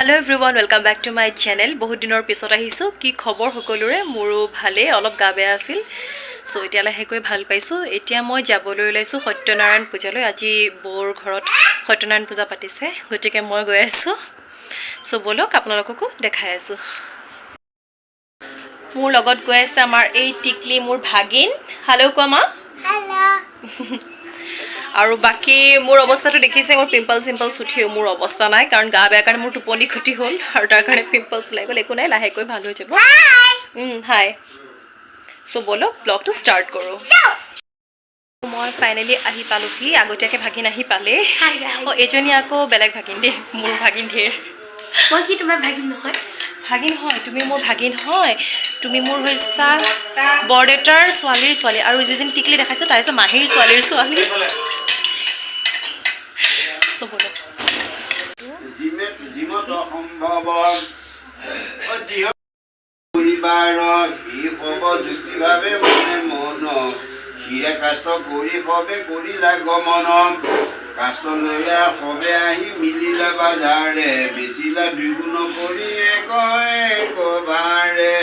Hello everyone, welcome back to my channel. বহুত দিনৰ পিছত আহিছো কি খবৰ সকলোৰে মোৰো ভালে অলপ গা বেয়া আছিল সো এতিয়ালে হেকৈ ভাল পাইছো এতিয়া মই যাবলৈ ওলাইছো সত্যনাৰায়ণ পূজালৈ আজি বৰ ঘৰত সত্যনাৰায়ণ পূজা পাতিছে গতিকে মই গৈ আছো সো বলক আপোনালোককো দেখাই আছো মোৰ লগত গৈ আছে আমাৰ এই টিকলি মোৰ ভাগিন হেল্ল' কোমা হেল্ল' আৰু বাকি মোৰ অৱস্থাটো দেখিছে মোৰ পিম্পলছ উঠিও মোৰ অৱস্থা নাই কাৰণ গা বেয়া কাৰণে মোৰ টোপনি ক্ষতি হ'ল আৰু তাৰ কাৰণে পিম্পলছ ওলাই গ'ল একো নাই লাহেকৈ ভাল হৈ যাব হাই সো বলক ব্লগটো ষ্টাৰ্ট কৰোঁ মই ফাইনেলি আহি পালো কি আগতীয়াকৈ ভাগিন আহি পালে এজনী আকৌ বেলেগ ভাগিন দেই মোৰ ভাগিন ঢেৰ মই কি তোমাৰ ভাগিন নহয় ভাগিন হয় তুমি মোৰ ভাগিন হয় তুমি মোৰ হৈছা বৰদেউতাৰ ছোৱালীৰ ছোৱালী আৰু যিজন টিকলি দেখাইছে তাই হৈছে মাহীৰ ছোৱালীৰ ছোৱালী সবলো জীমত সম্ভৱ পৰিবাৰ ই হ'ব যুক্তিভাৱে মনে মন হিৰে কাষ্ট কৰি হবে কৰিলা গমন কাষ্ট লৈয়া হবে আহি মিলিলা বাজাৰে বেচিলা দুগুণ কৰি একবাৰে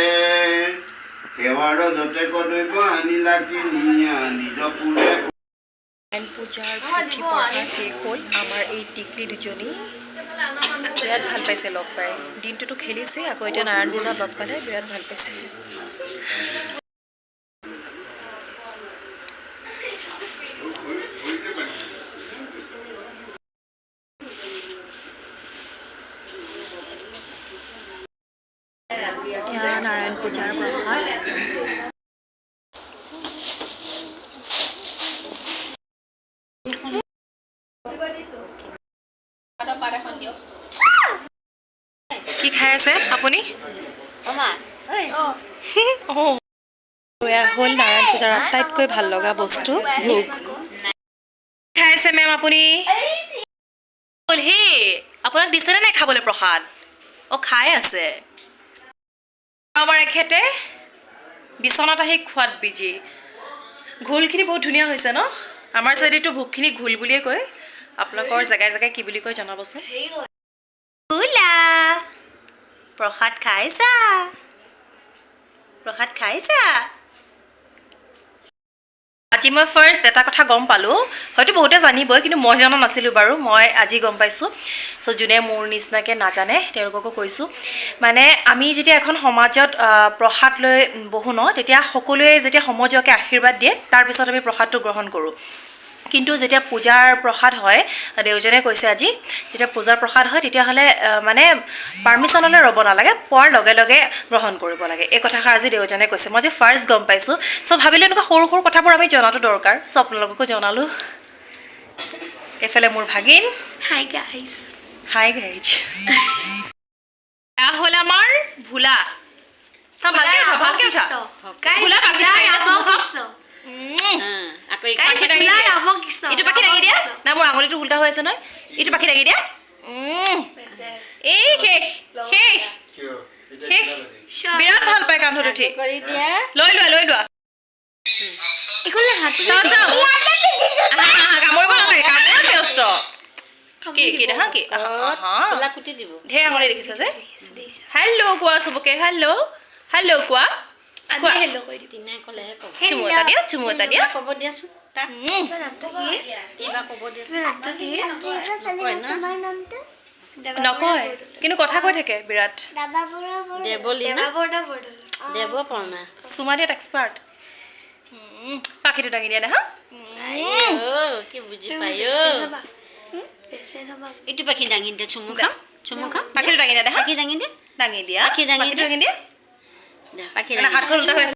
সেৱাৰ যতে কদৈব আনিলা কিনিয়া নিজ পুৰে পূজাৰ পুথি পঢ়া শেষ হ'ল আমাৰ এই টিকলি দুজনী বিৰাট ভাল পাইছে লগ পাই দিনটোতো খেলিছে আকৌ এতিয়া নাৰায়ণ পূজাত লগ পালে বিৰাট ভাল পাইছে নাৰায়ণ পূজাৰ প্ৰসাদ কি খাই আছে আপুনি হ'ল নাৰায়ণ পূজাৰ আটাইতকৈ ভাল লগা বস্তু ভোগ খাই আছে মেম আপুনি হে আপোনাক দিছেনে নাই খাবলৈ প্ৰসাদ খাই আছে আমাৰ এখেতে বিচনাত আহি খোৱাত বিজি ঘোলখিনি বহুত ধুনীয়া হৈছে ন আমাৰ চাইডেতো ভোগখিনি ঘোল বুলিয়ে কয় আপোনালোকৰ জেগাই জেগাই কি বুলি কয় জনাবচোন হুলা প্ৰসাদ খাইছা আজি মই ফাৰ্ষ্ট এটা কথা গম পালোঁ হয়তো বহুতে জানিবই কিন্তু মই জনা নাছিলোঁ বাৰু মই আজি গম পাইছোঁ চ' যোনে মোৰ নিচিনাকৈ নাজানে তেওঁলোককো কৈছোঁ মানে আমি যেতিয়া এখন সমাজত প্ৰসাদ লৈ বহো ন তেতিয়া সকলোৱে যেতিয়া সমজুৱাকৈ আশীৰ্বাদ দিয়ে তাৰপিছত আমি প্ৰসাদটো গ্ৰহণ কৰোঁ কিন্তু যেতিয়া পূজাৰ প্ৰসাদ হয় দেউজনে কৈছে আজি যেতিয়া পূজাৰ প্ৰসাদ হয় তেতিয়াহ'লে মানে পাৰ্মিশ্যনলৈ ৰ'ব নালাগে পোৱাৰ লগে লগে গ্ৰহণ কৰিব লাগে এই কথাষাৰ আজি দেউজনে কৈছে মই যে ফাৰ্ষ্ট গম পাইছোঁ চ' ভাবিলোঁ এনেকুৱা সৰু সৰু কথাবোৰ আমি জনাটো দৰকাৰ চ' আপোনালোককো জনালোঁ এইফালে মোৰ ভাগিন হাই গাইজ এয়া হ'ল আমাৰ ভোলা ভালকৈ উঠা ভোলা এইটো পাখি দাঙি দিয়া না মোৰ আঙুলিটো উল্টা হৈ আছে নহয় এইটো পাখি দাঙি দিয়া এই শেষ বিৰাট ভাল পায় কান্ধত উঠি লৈ লোৱা কামুৰিব নালাগে কামুৰ ব্যস্ত কি দেখা কি ঢেৰ আঙুলি দেখিছা যে হেল্ল' কোৱা চবকে হেল্ল' কোৱা চুমু এটা দিয়া নকয় কিন্তু কথা কৈ থাকে বিৰাট চুমা দিয়াত এক্সপাৰ্ট পাখিটো দাঙি দিয়া দেখা ইটো পাখি দাঙি দিয়া চুমু খাম পাখিটো দাঙি দিয়া দেখা দাঙি দিয়া হাতখন উল্টা হৈ আছে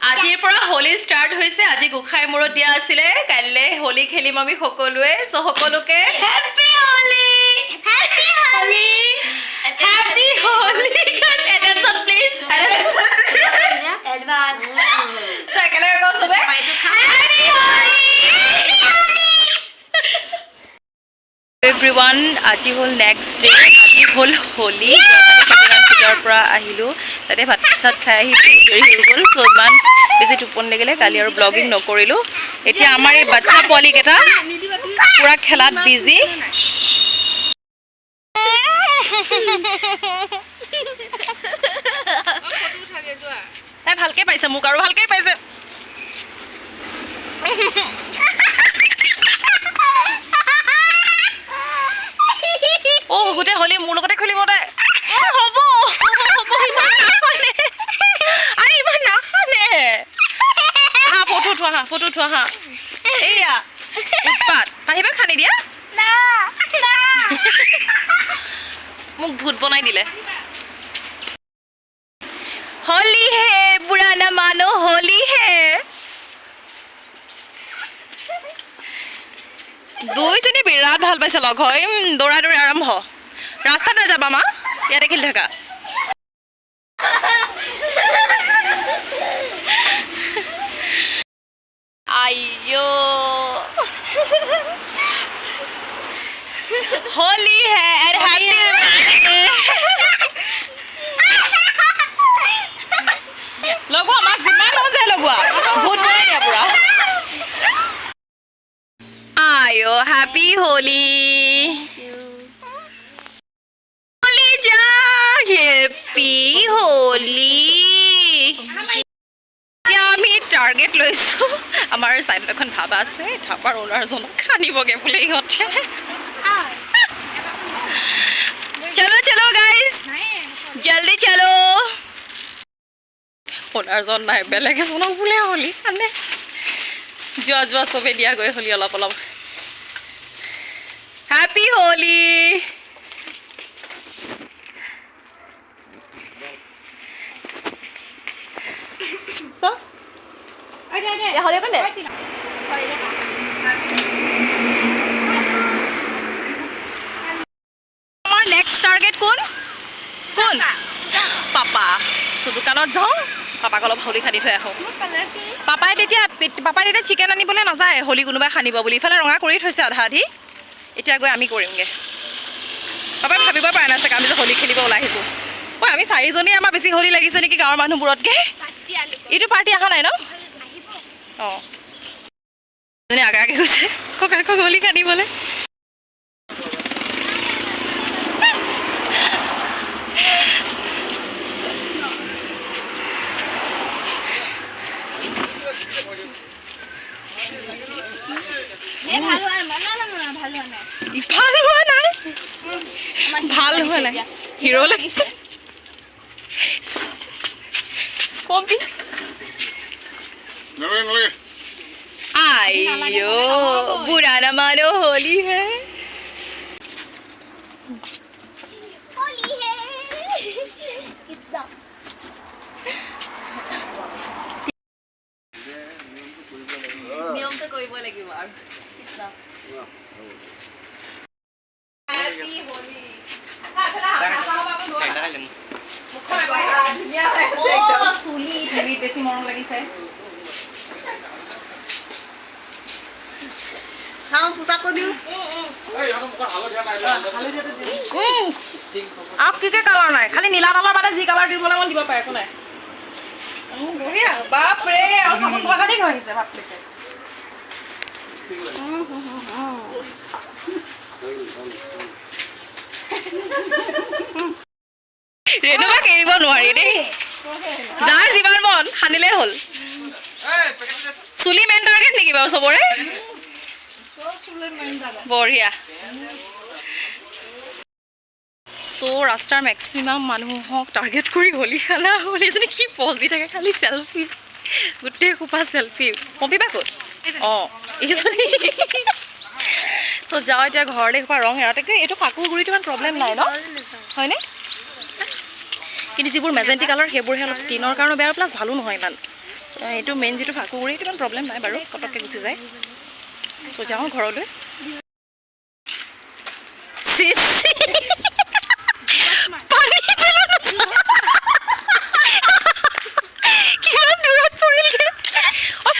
আজিৰ পৰা হোলি ষ্টাৰ্ট হৈছে আজি গোসাঁই মূৰত দিয়া আছিলে কাইলৈ হোলি খেলিম আমি সকলোৱে চ' সকলোকে happy Holi attention please advance চ' একেলগে কওঁ চবে হেপী হোলি এভৰিৱান আজি হ'ল নেক্সট ডে আজি হ'ল হোলি পূজাৰ পৰা আহিলোঁ তাতে ভাত চাত খাই আহি দেৰি হৈ গ'ল চ' ইমান বেছি টোপনি লাগিলে কালি আৰু ব্লগিং নকৰিলোঁ এতিয়া আমাৰ এই বাচ্চা পোৱালিকেইটা পূৰা খেলাত বিজি তাই ভালকে পাইছে মোক আৰু ভালকে পাইছে অ গোটেই হলি মোৰ লগতে খেলিব দে হ'ব আৰে ইমান নাখানে হা ফটো উঠোৱা হা এইয়া উৎপাত আহিবা খানি দিয়া মোক ভূত বনাই দিলে होली है बुरा न मानो होली है দুইজনী বিৰাট ভাল পাইছে লগ হৈ দৌৰা দৌৰি আৰম্ভ ৰাস্তাত নাযাবা মা ইয়াতে খেলি থাকা আইয়ো होली है and happy লগোৱা মাক যিমান মন যায় লগোৱা ভূত বনাই দিয়া পুৰা আইও হ্যাপি হোলি হোলি যা হ্যাপি হোলি এতিয়া আমি টাৰ্গেট লৈছোঁ আমাৰ চাইডত এখন ধাবা আছে ধাবাৰ ওনাৰজনক খানিবগৈ বোলে ইহঁতে চলো চলো গাইজ জলদি চলো ওনাৰজন নাই বেলেগ এজনক বোলে হলি খানে যোৱা চবে দিয়া গৈ হলি অলপ অলপ হ্যাপি হোলি হলি কোনে আমাৰ নেক্সট টাৰ্গেট কোন কোন পাপা তো দোকানত যাওঁ পাপাক অলপ হলি খানি থৈ আহোঁ পাপাই তেতিয়া চিকেন আনিবলৈ নাযায় হলি কোনোবাই খানিব বুলি ইফালে ৰঙা কৰি থৈছে আধা আধি এতিয়া গৈ আমি কৰিমগৈ পাপাই ভাবিব পৰা নাই চাগে আমি যে হলি খেলিব ওলাই আহিছোঁ ঐ আমি চাৰিজনী আমাৰ বেছি হলি লাগিছে নেকি গাঁৱৰ মানুহবোৰতকৈ এইটো পাৰ্টি অহা নাই ন অঁ আগে আগে গৈছে ককাকক হলি খানিবলৈ ভাল হোৱা নাই হিৰো লাগিছে কম্পি আইয়ো বুঢ়া না মানো হোলি হে নিয়মটো কৰিব লাগিব আৰু বেছি মৰম লাগিছে আৰু কি কালাৰ নাই খালি নীলা কালাৰ বাদে যি কালাৰ দিব লাগে দিব পাৰে একো নাই বঢ়িয়া বাপৰে আৰু চাবোন বগা দি আহিছে বাপৰে ৰেণুবাক এৰিব নোৱাৰি দেই যাৰ যিমান মন সানিলেই হ'ল চুলি মেইন টাৰ্গেট নেকি বাৰু চবৰে বঢ়িয়া চ' ৰাস্তাৰ মেক্সিমাম মানুহক টাৰ্গেট কৰি হলি খানা হলি এজনী কি পজ দি থাকে খালি চেলফি গোটেই সোপা চেলফি কম্পিবা ক'ত অঁ এইজনী চ' যাওঁ এতিয়া ঘৰলৈ সোপা ৰং এৰাতে এইটো ফাকুৰগুৰিটো ইমান প্ৰব্লেম নাই ন হয়নে কিন্তু যিবোৰ মেজেণ্টি কালাৰ সেইবোৰহে অলপ স্কিনৰ কাৰণে বেয়া প্লাছ ভালো নহয় ইমান এইটো মেইন যিটো ফাকুৰগুৰিটো ইমান প্ৰব্লেম নাই বাৰু পটককৈ গুচি যায় চ' যাওঁ ঘৰলৈ কিমান দূৰত পৰিলগৈ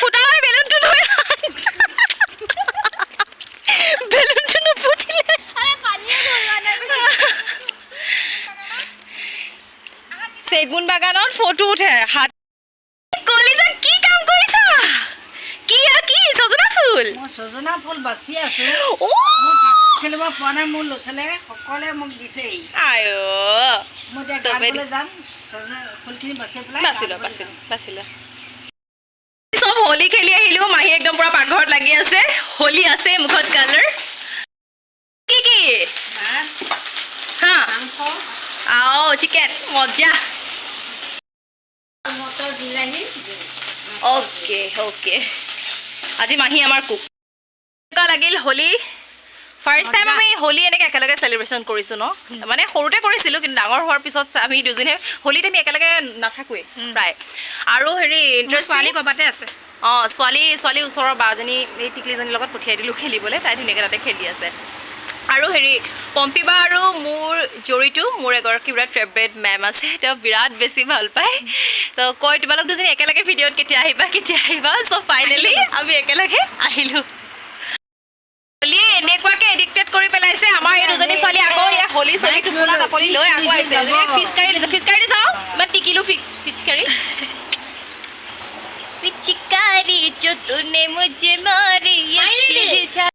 ফুটা হয় বেলুনটো লৈ বেলুনটো নুফুটিলে চেগুন বাগানত ফটো উঠে হাত কলিজা কি কাম কৰিছা কি কি সজনা ফুল সজনা ফুল বাছি আছো অ খেলিব পোৱা নাই মোৰ ল'ৰা ছোৱালীয়ে সকলোৱে মোক দিছেই আইঅ মই এতিয়া গাবলৈ যাম ফুলখিনি বাচি পেলাই বাচিলো চব হোলী খেলি আহিলো মাহী একদম পুৰা পাকঘৰত লাগি আছে হোলী আছে মুখত কালাৰ কি কি মাছ হা মাংস আও চিকেন মজা মটৰ বিলাহী অ'কে আজি মাহী আমাৰ কুক কেনেকুৱা লাগিল হোলী ফাৰ্ষ্ট টাইম আমি হোলী এনেকৈ একেলগে চেলিব্ৰেশ্যন কৰিছোঁ ন মানে সৰুতে কৰিছিলোঁ কিন্তু ডাঙৰ হোৱাৰ পিছত আমি দুজনে হোলীত আমি একেলগে নাথাকোৱেই প্ৰায় আৰু হেৰি ছোৱালী ক'ৰবাতে আছে অঁ ছোৱালী ওচৰৰ বাজনী এই টিকলিজনীৰ লগত পঠিয়াই দিলোঁ খেলিবলৈ তাই ধুনীয়াকৈ তাতে খেলি আছে আৰু হেৰি পম্পী বা আৰু মোৰ জৰিটো মোৰ এগৰাকী বিৰাট ফেভৰেট মেম আছে তেওঁ বিৰাট বেছি ভাল পায় তো কয় তোমালোক দুজনী একেলগে ভিডিঅ'ত কেতিয়া আহিবা চ' ফাইনেলি আমি একেলগে আহিলোঁ হোলী এনেকুৱাকৈ এডিক্টেড কৰি পেলাইছে আমাৰ এই দুজনী ছোৱালী আকৌ এই হোলী চলি টোপোলা কাপলি লৈ আকৌ আহিছে ফিচকাৰী দি চাওঁ মই টিকিলোঁ ফিচকাৰী पिचकारी जो तूने मुझे मारी ये